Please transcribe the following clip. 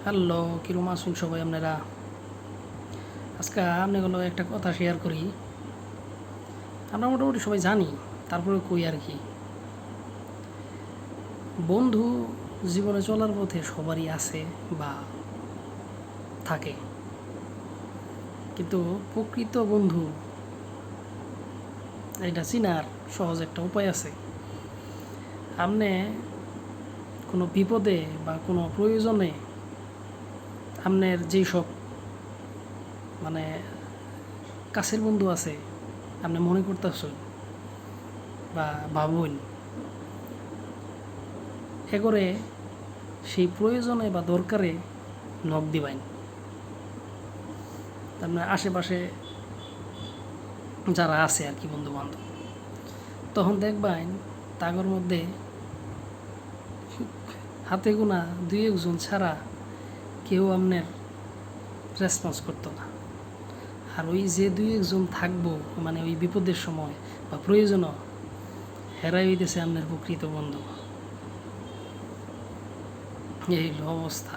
Hello, কিরম আছেন সবাই আপনারা? আজকে আপনাগুলো একটা কথা শেয়ার করি। আমরা মোটামুটি সবাই জানি, তারপরে কই আর কি। বন্ধু জীবনে চলার পথে সবারই আছে বা থাকে, কিন্তু প্রকৃত বন্ধু এটা চিনার সহজ একটা উপায় আছে। আপনি কোনো বিপদে বা কোনো প্রয়োজনে আপনার যেই সব মানে কাছের বন্ধু আছে, আপনি মনে করতেছেন বা ভাবুন, এগরে সেই প্রয়োজনে বা দরকারে নখ দিবেন। আপনার আশেপাশে যারা আছে আর কি, বন্ধু বান্ধব, তখন দেখবেন তাগর মধ্যে হাতে গোনা দুই একজন ছাড়া কেউ আপনার রেসপন্স করতো না। আর ওই যে দুই একজন থাকবো, মানে ওই বিপদের সময় বা প্রয়োজনও, হেরাই হইতেছে আপনার প্রকৃত বন্ধু। এই হলো অবস্থা।